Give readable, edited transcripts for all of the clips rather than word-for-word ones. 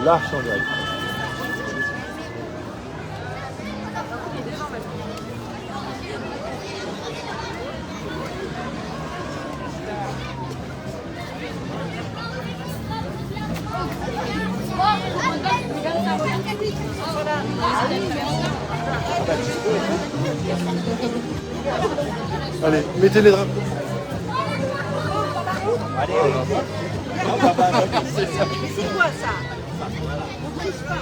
Là, je suis en direct. Allez, mettez les drapeaux. Allez, c'est quoi ça? On triche pas.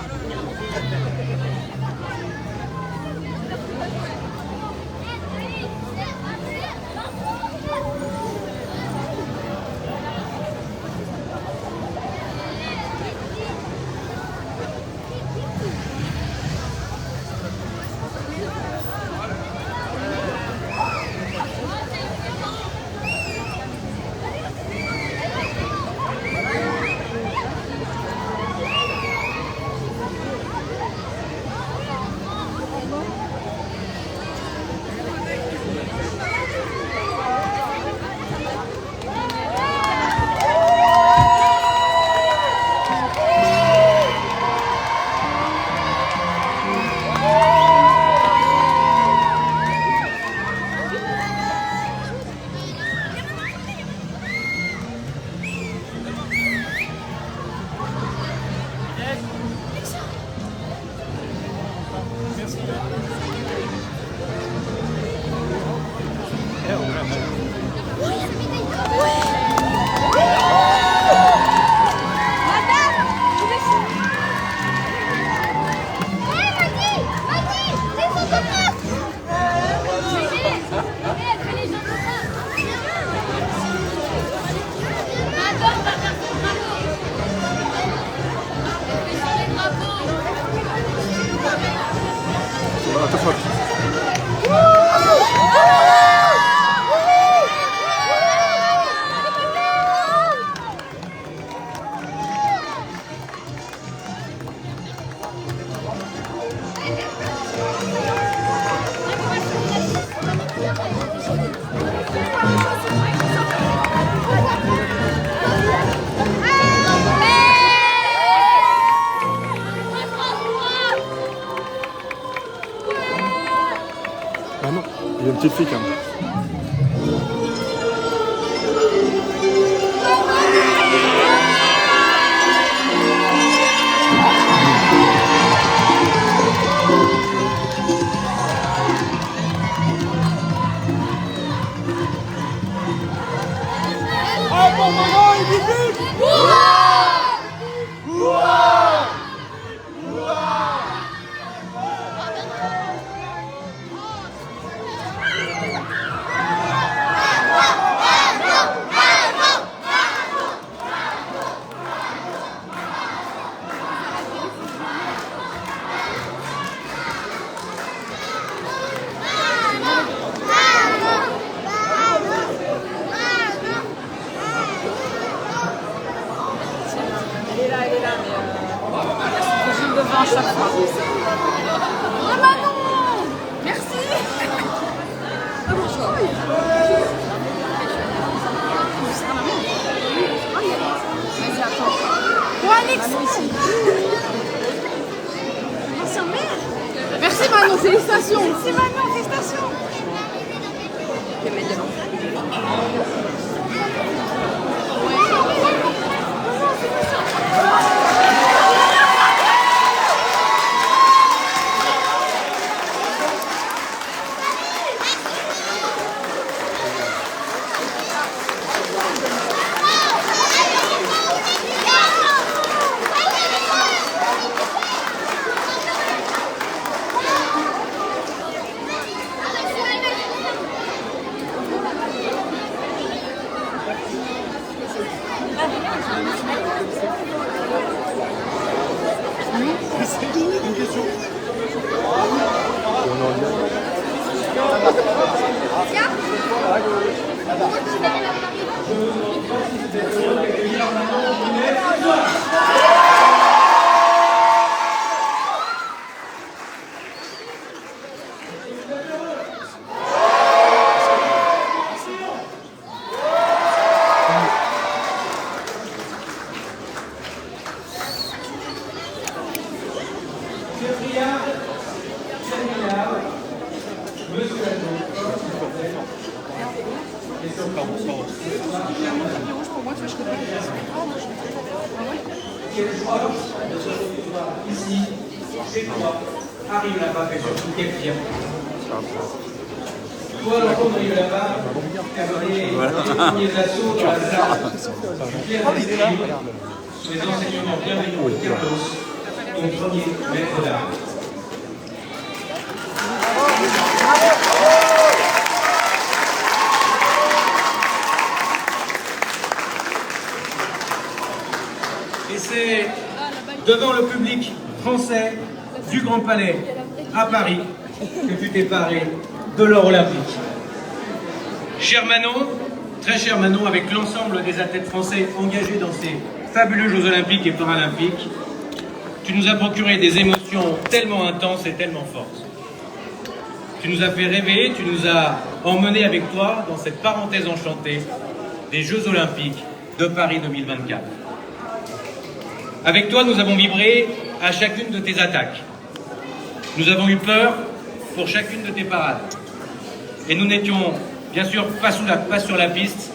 Ah non, il y a une petite fille quand même. Ah, bon, maman, il débute! Elle est là, mais je devant à chaque fois. Oh Manon! Merci! Vas-y, attends. Oh Alex! Merci mère! Merci Manon, félicitations! Merci Manon, félicitations! Je vais mettre devant. Une question. On est en direct. Ici, chez toi, arrive là-bas, et surtout quel fier. Toi, l'enfant de là-bas, qui a donné les premiers assauts dans la salle du clair sous les enseignements bienveillants de Carlos, ton premier maître d'art. Et c'est devant le public français du Grand Palais à Paris que tu t'es paré de l'or olympique. Cher Manon, très cher Manon, avec l'ensemble des athlètes français engagés dans ces fabuleux Jeux olympiques et paralympiques, tu nous as procuré des émotions tellement intenses et tellement fortes. Tu nous as fait rêver, tu nous as emmenés avec toi dans cette parenthèse enchantée des Jeux olympiques de Paris 2024. Avec toi, nous avons vibré à chacune de tes attaques. Nous avons eu peur pour chacune de tes parades. Et nous n'étions bien sûr pas sur la piste,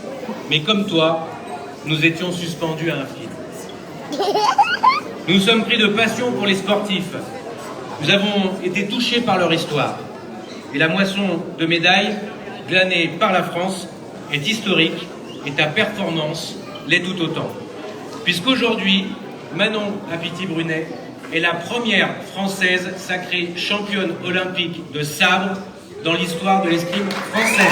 mais comme toi, nous étions suspendus à un fil. Nous nous sommes pris de passion pour les sportifs. Nous avons été touchés par leur histoire. Et la moisson de médailles glanée par la France est historique et ta performance l'est tout autant. Puisqu'aujourd'hui, Manon Apiti-Brunet est la première Française sacrée championne olympique de sabre dans l'histoire de l'escrime française.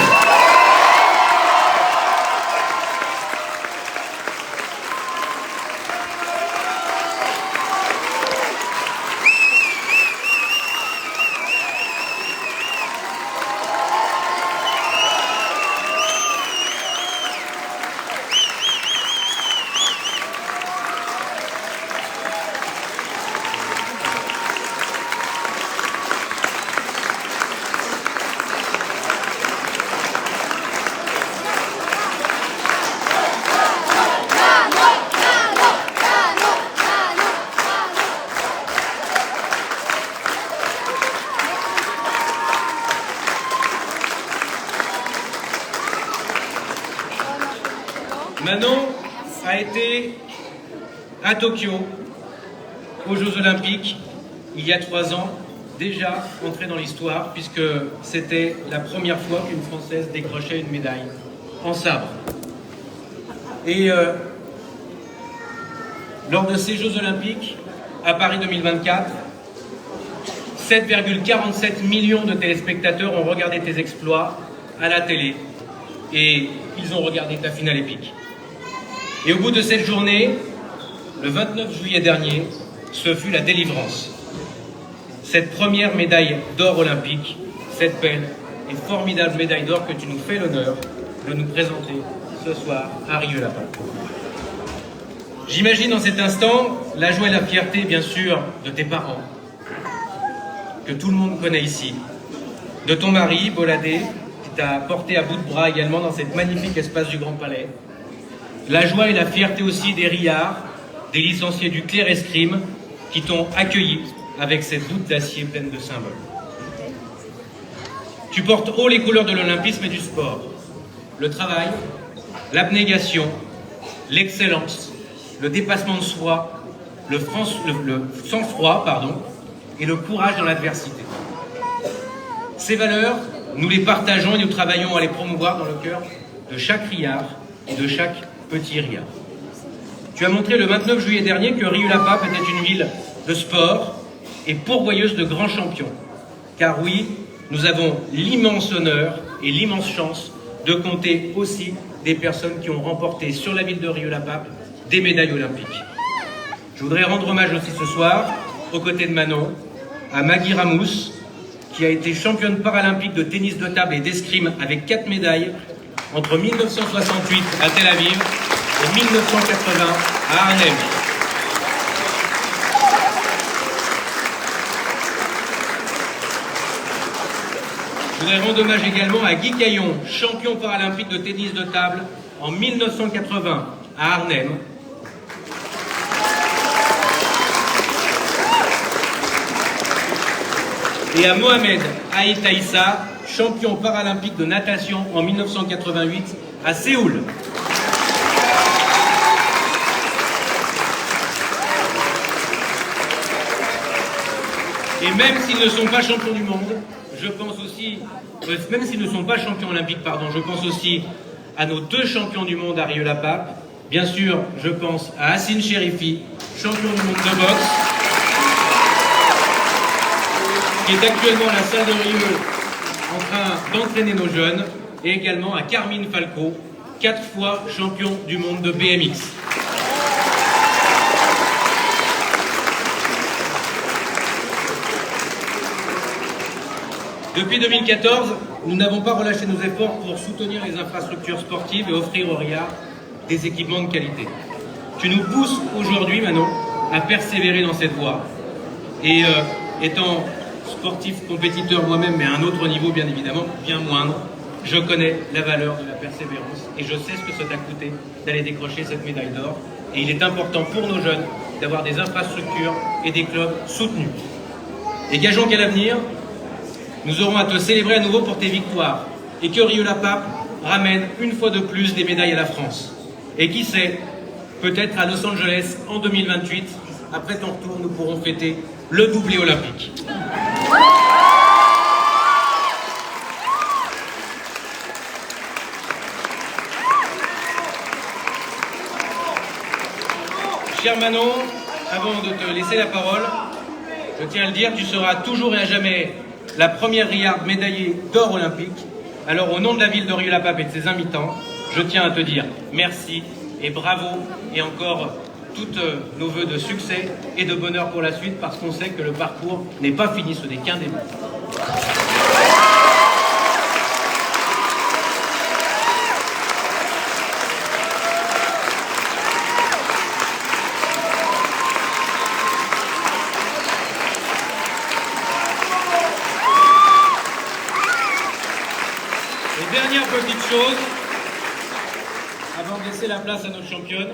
Manon a été à Tokyo, aux Jeux Olympiques, il y a 3 ans, déjà entrée dans l'histoire, puisque c'était la première fois qu'une Française décrochait une médaille en sabre. Et lors de ces Jeux Olympiques, à Paris 2024, 7,47 millions de téléspectateurs ont regardé tes exploits à la télé et ils ont regardé ta finale épique. Et au bout de cette journée, le 29 juillet dernier, ce fut la délivrance. Cette première médaille d'or olympique, cette belle et formidable médaille d'or que tu nous fais l'honneur de nous présenter ce soir à Rieux-la-Pape. J'imagine en cet instant la joie et la fierté, bien sûr, de tes parents, que tout le monde connaît ici, de ton mari, Boladé, qui t'a porté à bout de bras également dans cet magnifique espace du Grand Palais, la joie et la fierté aussi des riards, des licenciés du Clair Escrime, qui t'ont accueilli avec cette voûte d'acier pleine de symboles. Tu portes haut les couleurs de l'olympisme et du sport, le travail, l'abnégation, l'excellence, le dépassement de soi, le sang-froid, et le courage dans l'adversité. Ces valeurs, nous les partageons et nous travaillons à les promouvoir dans le cœur de chaque riard et de chaque petit riard. Tu as montré le 29 juillet dernier que Rieux-la-Pape était une ville de sport et pourvoyeuse de grands champions. Car oui, nous avons l'immense honneur et l'immense chance de compter aussi des personnes qui ont remporté sur la ville de Rieux-la-Pape des médailles olympiques. Je voudrais rendre hommage aussi ce soir, aux côtés de Manon, à Maggie Ramous, qui a été championne paralympique de tennis de table et d'escrime avec 4 médailles entre 1968 à Tel Aviv et 1980 à Arnhem. Je voudrais rendre hommage également à Guy Caillon, champion paralympique de tennis de table en 1980 à Arnhem. et à Mohamed Aïtaïssa, champion paralympique de natation en 1988 à Séoul. Et même s'ils ne sont pas champions du monde, je pense aussi, même s'ils ne sont pas champions olympiques, pardon, je pense aussi à nos 2 champions du monde à Rieux-la-Pape. Bien sûr, je pense à Hassine Chérifi, champion du monde de boxe, qui est actuellement à la salle de Rieux en train d'entraîner nos jeunes, et également à Carmine Falco, 4 fois champion du monde de BMX. Depuis 2014, nous n'avons pas relâché nos efforts pour soutenir les infrastructures sportives et offrir aux RIA des équipements de qualité. Tu nous pousses aujourd'hui, Manon, à persévérer dans cette voie. Et étant sportif compétiteur moi-même, mais à un autre niveau bien évidemment, bien moindre, je connais la valeur de la persévérance et je sais ce que ça t'a coûté d'aller décrocher cette médaille d'or. Et il est important pour nos jeunes d'avoir des infrastructures et des clubs soutenus. Et gageons qu'à l'avenir, nous aurons à te célébrer à nouveau pour tes victoires et que Rieux-la-Pape ramène une fois de plus des médailles à la France. Et qui sait, peut-être à Los Angeles en 2028, après ton retour, nous pourrons fêter le doublé olympique. Cher Manon, avant de te laisser la parole, je tiens à le dire, tu seras toujours et à jamais la première Riarde médaillée d'or olympique. Alors au nom de la ville de Rieux-la-Pape et de ses invités, je tiens à te dire merci et bravo et encore toutes nos vœux de succès et de bonheur pour la suite parce qu'on sait que le parcours n'est pas fini, ce n'est qu'un début. Dernière petite chose, avant de laisser la place à notre championne,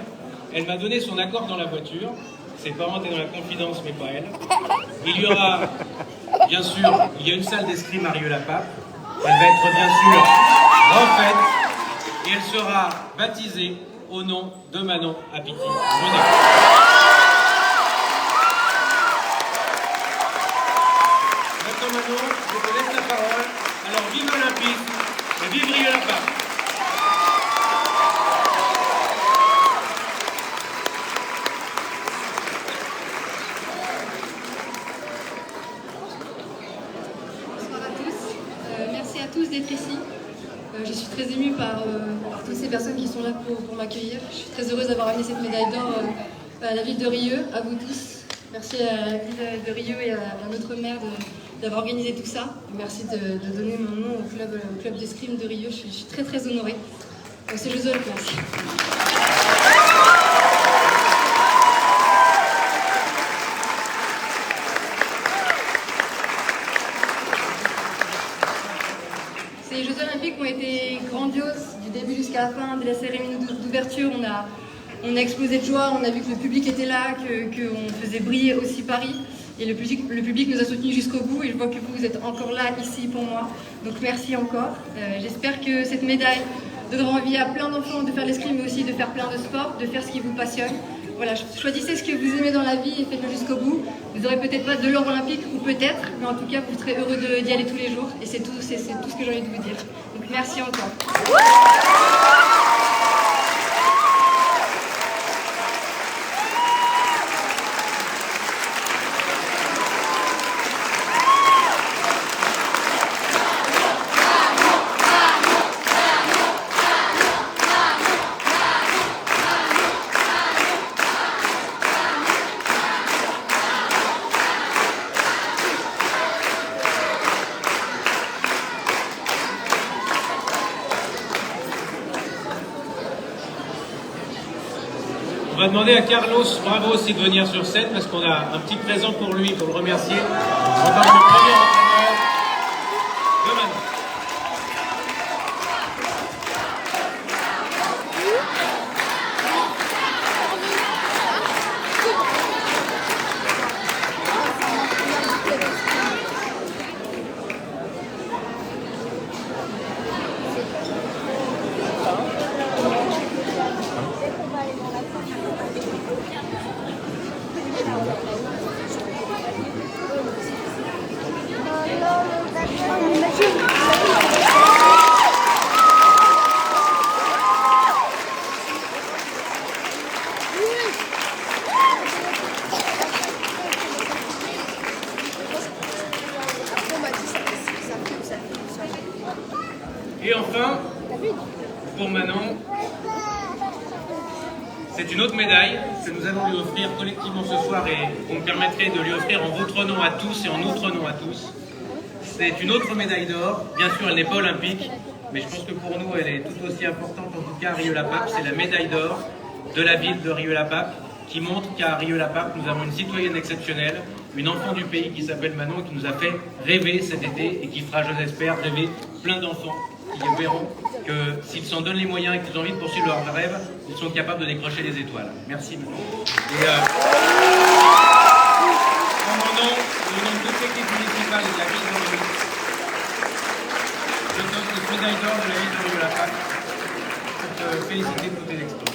elle m'a donné son accord dans la voiture. Ses parents étaient dans la confidence, mais pas elle. Il y aura, bien sûr, il y a une salle d'escrime à Rieux-la-Pape. Elle va être bien sûr refaite et elle sera baptisée au nom de Manon Apiti. Venez. Maintenant Manon, je te laisse la parole. Alors vive l'Olympisme et vive Rieux-la-Pape. Merci à tous d'être ici. Je suis très émue par toutes ces personnes qui sont là pour m'accueillir. Je suis très heureuse d'avoir amené cette médaille d'or à la ville de Rieux, à vous tous. Merci à la ville de Rieux et à notre maire d'avoir organisé tout ça. Merci de donner mon nom au club d'escrime de Rieux. Je suis très très honorée. C'est Jeux Olympiques. Merci. Ces Jeux Olympiques ont été grandioses du début jusqu'à la fin. Dès la cérémonie d'ouverture, on a explosé de joie. On a vu que le public était là, qu'on faisait briller aussi Paris. Et le public nous a soutenus jusqu'au bout. Et je vois que vous êtes encore là, ici, pour moi. Donc merci encore. J'espère que cette médaille donnera envie à plein d'enfants de faire l'escrime, mais aussi de faire plein de sports, de faire ce qui vous passionne. Voilà, choisissez ce que vous aimez dans la vie et faites-le jusqu'au bout. Vous n'aurez peut-être pas de l'or olympique, ou peut-être, mais en tout cas, vous serez heureux d'y aller tous les jours. Et c'est tout ce que j'ai envie de vous dire. Donc merci encore. On va demander à Carlos Bravo aussi de venir sur scène parce qu'on a un petit présent pour lui, pour le remercier. En tant que premier entraîneur de Manon. enfin, pour Manon, c'est une autre médaille que nous allons lui offrir collectivement ce soir et vous me permettrez de lui offrir en votre nom à tous et en notre nom à tous. C'est une autre médaille d'or. Bien sûr, elle n'est pas olympique, mais je pense que pour nous, elle est tout aussi importante, en tout cas à Rieux-la-Pape. C'est la médaille d'or de la ville de Rieux-la-Pape qui montre qu'à Rieux-la-Pape, nous avons une citoyenne exceptionnelle, une enfant du pays qui s'appelle Manon, qui nous a fait rêver cet été et qui fera, je l'espère, rêver plein d'enfants qui verront que s'ils s'en donnent les moyens et qu'ils ont envie de poursuivre leurs rêves, ils sont capables de décrocher les étoiles. Merci Manon. Et en mon nom, au nom de toute l'équipe municipale et de la ville de Rieux, je donne cette médaille d'or de la ville de Rieux-la-Pape pour te féliciter pour tes exploits.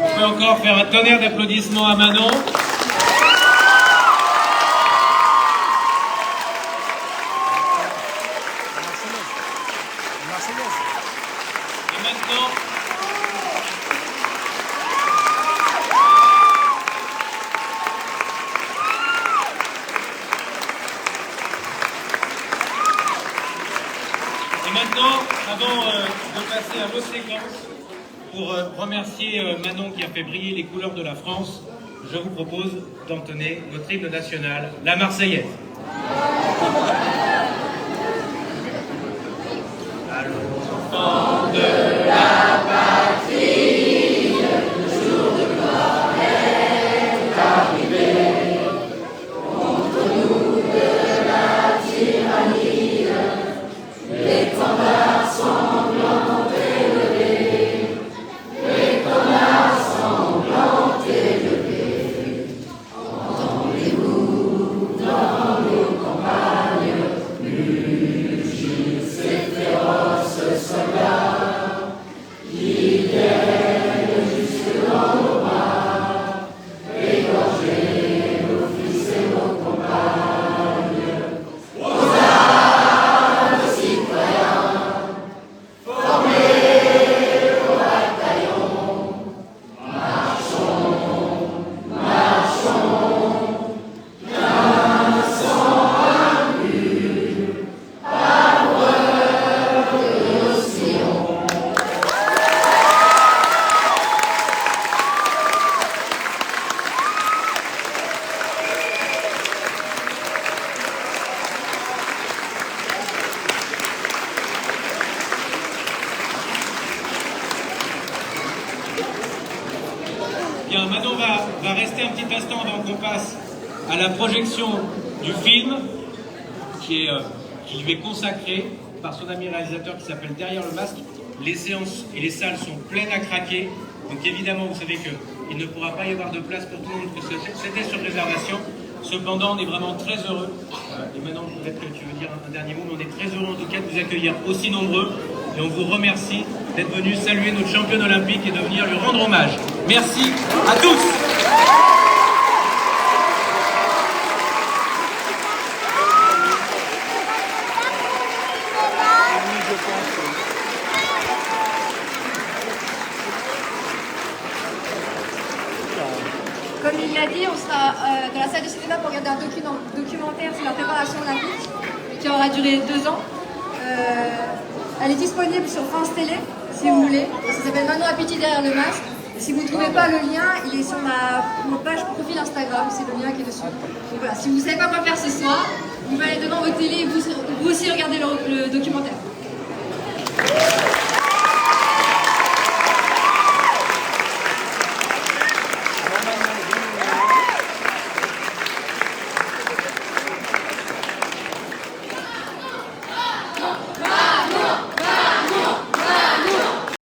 On peut encore faire un tonnerre d'applaudissements à Manon. Et maintenant, avant de passer à vos séquences, pour remercier Manon qui a fait briller les couleurs de la France, je vous propose d'entonner notre hymne national, la Marseillaise. Allons, enfants de la patrie, le jour de gloire est arrivé. Contre nous de la tyrannie, l'étendard sanglant élevé. L'étendard sanglant élevé. Entendez-vous dans nos campagnes mugir ces féroces soldats qui viennent jusque dans nos bras, égorger nos fils et nos compagnes. Aux armes, citoyens, formés au bataillon, marchons, marchons, d'un sang impur, arbre de nos sillons. Bien, Manon va rester un petit instant avant qu'on passe à la projection du film qui lui est consacré par son ami réalisateur qui s'appelle Derrière le masque. Les séances et les salles sont pleines à craquer, donc évidemment vous savez qu'il ne pourra pas y avoir de place pour tout le monde, parce que c'était sur réservation. Cependant, on est vraiment très heureux, et maintenant peut-être que tu veux dire un dernier mot, mais on est très heureux en tout cas de vous accueillir aussi nombreux, et on vous remercie d'être venus saluer notre championne olympique et de venir lui rendre hommage. Merci à tous. Comme il l'a dit, on sera dans la salle de cinéma pour regarder un documentaire sur la préparation olympique qui aura duré 2 ans. Elle est disponible sur France Télé, si vous voulez. Ça s'appelle Manon à Pitié derrière le masque. Si vous ne trouvez pas le lien, il est sur ma page profil Instagram, c'est le lien qui est dessus. Donc voilà, si vous ne savez pas quoi faire ce soir, vous allez devant votre télé et vous aussi regardez le documentaire.